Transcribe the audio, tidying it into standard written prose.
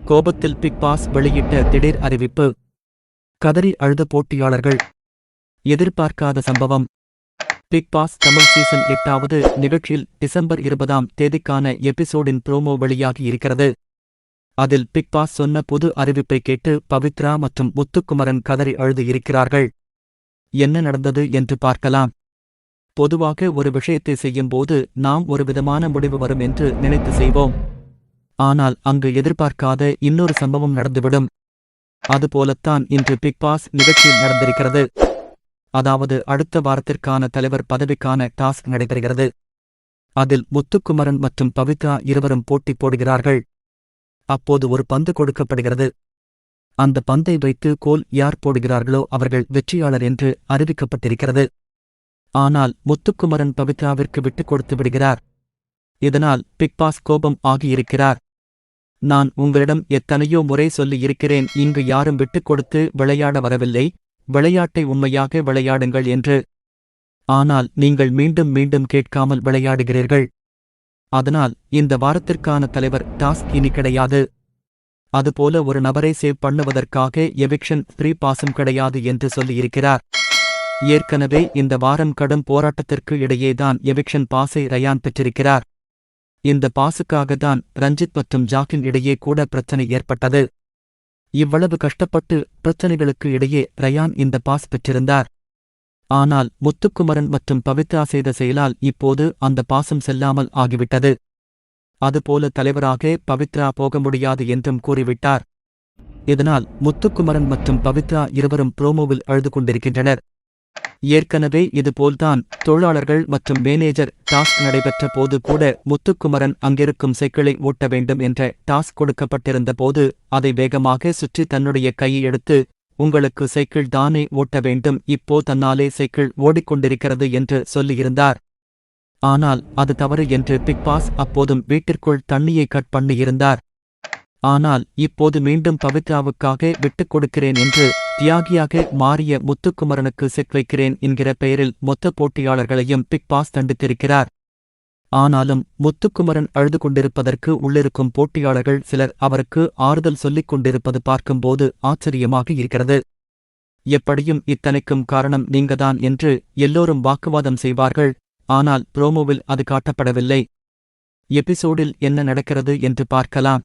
கோபத்தில் big pass வெளியிட்ட திடீர் அறிவிப்பு. கதறி அழுத போட்டியாளர்கள். எதிர்பார்க்காத சம்பவம். பிக் பாஸ் தமிழ் சீசன் 8வது நிகழ்ச்சியில் டிசம்பர் 20ஆம் தேதிக்கான எபிசோடின் ப்ரோமோ வெளியாகி இருக்கிறது. அதில் பிக் பாஸ் சொன்ன புது அறிவிப்பை கேட்டு பவித்ரா மற்றும் முத்துக்குமரன் கதறி அழுது இருக்கிறார்கள். என்ன நடந்தது என்று பார்க்கலாம். பொதுவாக ஒரு விஷயத்தை செய்யும்போது நாம் ஒரு விதமான முடிவு வரும் என்று நினைத்து செய்வோம். ஆனால் அங்கு எதிர்பார்க்காத இன்னொரு சம்பவம் நடந்துவிடும். அதுபோலத்தான் இன்று பிக் பாஸ் நிகழ்ச்சியில் நடந்திருக்கிறது. அதாவது அடுத்த வாரத்திற்கான தலைவர் பதவிக்கான டாஸ்க் நடைபெறுகிறது. அதில் முத்துக்குமரன் மற்றும் பவித்ரா இருவரும் போட்டி போடுகிறார்கள். அப்போது ஒரு பந்து கொடுக்கப்படுகிறது. அந்த பந்தை வைத்து கோல் யார் போடுகிறார்களோ அவர்கள் வெற்றியாளர் என்று அறிவிக்கப்பட்டிருக்கிறது. ஆனால் முத்துக்குமரன் பவித்ராவிற்கு விட்டுக் கொடுத்து விடுகிறார். இதனால் பிக் பாஸ் கோபம் ஆகியிருக்கிறார். நான் உங்களிடம் எத்தனையோ முறை சொல்லி இருக்கிறேன், இங்கு யாரும் விட்டுக் கொடுத்து விளையாட வரவில்லை, விளையாட்டை உண்மையாக விளையாடுங்கள் என்று. ஆனால் நீங்கள் மீண்டும் மீண்டும் கேட்காமல் விளையாடுகிறீர்கள். அதனால் இந்த வாரத்திற்கான தலைவர் டாஸ்க் இனி கிடையாது. அதுபோல ஒரு நபரை சேவ் பண்ணுவதற்காக எவிக்ஷன் ஃப்ரீ பாஸும் கிடையாது என்று சொல்லியிருக்கிறார். ஏற்கனவே இந்த வாரம் கடும் போராட்டத்திற்கு இடையேதான் எவிக்ஷன் பாஸை ரயான் பெற்றிருக்கிறார். இந்த பாசுக்காகத்தான் ரஞ்சித் மற்றும் ஜாக்கின் இடையே கூட பிரச்சனை ஏற்பட்டது. இவ்வளவு கஷ்டப்பட்டு பிரச்சனைகளுக்கு இடையே ரயான் இந்த பாஸ் பெற்றிருந்தார். ஆனால் முத்துக்குமரன் மற்றும் பவித்ரா செய்த செயலால் இப்போது அந்த பாசம் செல்லாமல் ஆகிவிட்டது. அதுபோல தலைவராக பவித்ரா போக முடியாது என்றும் கூறிவிட்டார். இதனால் முத்துக்குமரன் மற்றும் பவித்ரா இருவரும் ப்ரோமோவில் அழுது கொண்டிருக்கின்றனர். ஏற்கனவே இதுபோல்தான் தொழிலாளர்கள் மற்றும் மேனேஜர் டாஸ்க் நடைபெற்ற போது கூட முத்துக்குமரன் அங்கிருக்கும் சைக்கிளை ஓட்ட வேண்டும் என்ற டாஸ்க் கொடுக்கப்பட்டிருந்த போது அதை வேகமாக சுற்றி தன்னுடைய கையை எடுத்து, உங்களுக்கு சைக்கிள் தானே ஓட்ட வேண்டும், இப்போ தன்னாலே சைக்கிள் ஓடிக்கொண்டிருக்கிறது என்று சொல்லியிருந்தார். ஆனால் அது தவறு என்று பிக் பாஸ் அப்போதும் வீட்டிற்குள் தண்ணியை கட் பண்ணியிருந்தார். ஆனால் இப்போது மீண்டும் பவித்ராவுக்காக விட்டுக் கொடுக்கிறேன் என்று தியாகியாக மாறிய முத்துக்குமரனுக்கு செக் வைக்கிறேன் என்கிற பெயரில் மொத்த போட்டியாளர்களையும் பிக் பாஸ் தண்டித்திருக்கிறார். ஆனாலும் முத்துக்குமரன் அழுது கொண்டிருப்பதற்கு உள்ளிருக்கும் போட்டியாளர்கள் சிலர் அவருக்கு ஆறுதல் சொல்லிக் கொண்டிருப்பது பார்க்கும்போது ஆச்சரியமாக இருக்கிறது. எப்படியும் இத்தனைக்கும் காரணம் நீங்கதான் என்று எல்லோரும் வாக்குவாதம் செய்வார்கள். ஆனால் ப்ரோமோவில் அது காட்டப்படவில்லை. எபிசோடில் என்ன நடக்கிறது என்று பார்க்கலாம்.